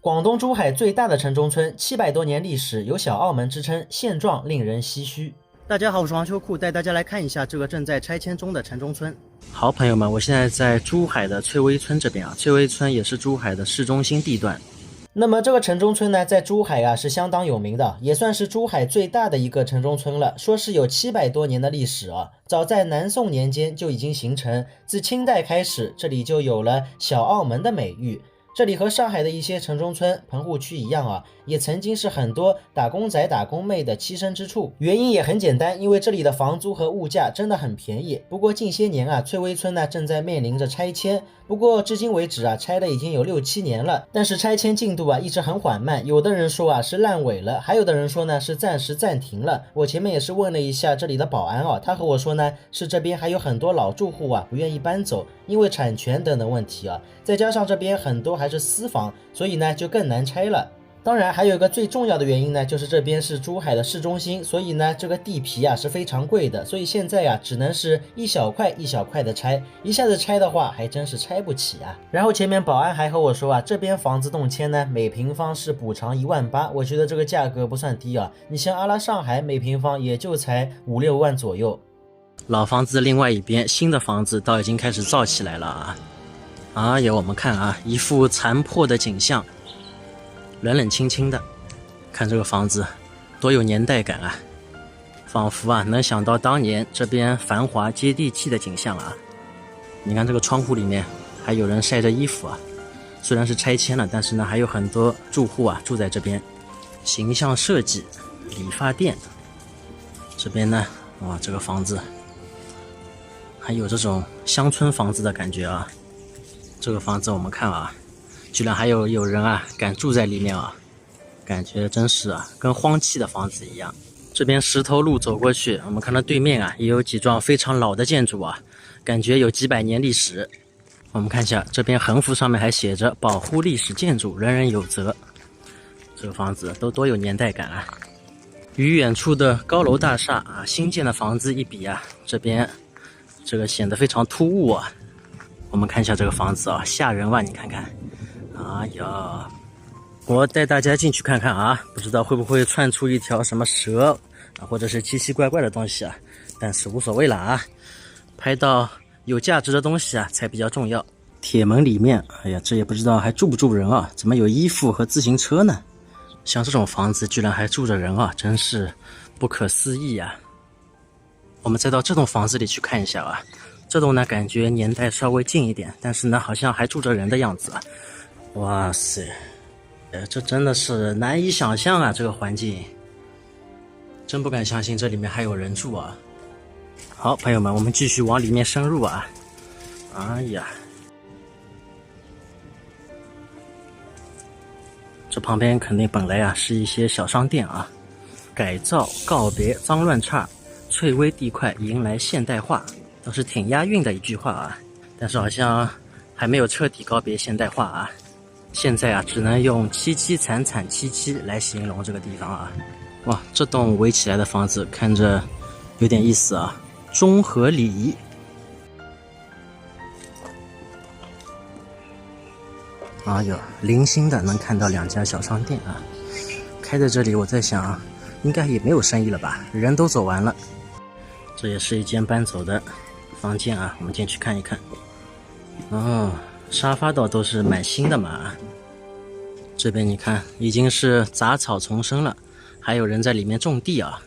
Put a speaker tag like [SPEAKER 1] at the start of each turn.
[SPEAKER 1] 广东珠海最大的城中村，700多年历史，有小澳门之称，现状令人唏嘘。大家好，我是黄秋裤，带大家来看一下这个正在拆迁中的城中村。好，朋友们，我现在在珠海的翠微村这边啊，翠微村也是珠海的市中心地段。那么这个城中村呢，在珠海啊是相当有名的，也算是珠海最大的一个城中村了。说是有700多年的历史啊，早在南宋年间就已经形成，自清代开始，这里就有了小澳门的美誉。这里和上海的一些城中村、棚户区一样啊，也曾经是很多打工仔、打工妹的栖身之处。原因也很简单，因为这里的房租和物价真的很便宜。不过近些年啊，翠微村呢正在面临着拆迁，不过至今为止啊，拆了已经有6、7年了，但是拆迁进度啊一直很缓慢。有的人说啊是烂尾了，还有的人说呢是暂时暂停了。我前面也是问了一下这里的保安啊，他和我说呢是这边还有很多老住户啊不愿意搬走，因为产权等等问题啊，再加上这边很多还是私房，所以呢就更难拆了。当然还有一个最重要的原因呢，就是这边是珠海的市中心，所以呢这个地皮啊是非常贵的，所以现在啊只能是一小块一小块的拆，一下子拆的话还真是拆不起啊。然后前面保安还和我说啊，这边房子动迁呢每平方是补偿18000，我觉得这个价格不算低啊。你像阿拉上海每平方也就才5、6万左右。老房子另外一边，新的房子倒已经开始造起来了啊。我们看啊，一副残破的景象，冷冷清清的，看这个房子多有年代感啊，仿佛啊能想到当年这边繁华接地气的景象啊。你看这个窗户里面还有人晒着衣服啊，虽然是拆迁了，但是呢还有很多住户啊住在这边。形象设计理发店这边呢，哇，这个房子还有这种乡村房子的感觉啊。这个房子我们看啊，居然还有人啊敢住在里面啊，感觉真是啊跟荒弃的房子一样。这边石头路走过去，我们看到对面啊也有几幢非常老的建筑啊，感觉有几百年历史。我们看一下这边横幅上面还写着保护历史建筑，人人有责。这个房子都多有年代感啊，与远处的高楼大厦啊新建的房子一比啊，这边这个显得非常突兀啊。我们看一下这个房子啊，吓人哇！你看看，哎呀，我带大家进去看看啊，不知道会不会窜出一条什么蛇啊，或者是奇奇怪怪的东西啊，但是无所谓了啊，拍到有价值的东西啊才比较重要。铁门里面，哎呀，这也不知道还住不住人啊？怎么有衣服和自行车呢？像这种房子居然还住着人啊，真是不可思议啊！我们再到这栋房子里去看一下啊。这栋呢，感觉年代稍微近一点，但是呢，好像还住着人的样子啊！哇塞，这真的是难以想象啊！这个环境，真不敢相信这里面还有人住啊！好，朋友们，我们继续往里面深入啊！哎呀，这旁边肯定本来啊是一些小商店啊，改造告别脏乱差，翠微地块迎来现代化。倒是挺押韵的一句话啊，但是好像还没有彻底告别现代化啊。现在啊，只能用凄凄惨惨戚戚来形容这个地方啊。哇，这栋围起来的房子看着有点意思啊。中和里，零星的能看到2家小商店啊，开在这里。我在想，应该也没有生意了吧，人都走完了。这也是一间搬走的房间啊，我们进去看一看。沙发倒都是买新的嘛。这边你看已经是杂草丛生了，还有人在里面种地啊。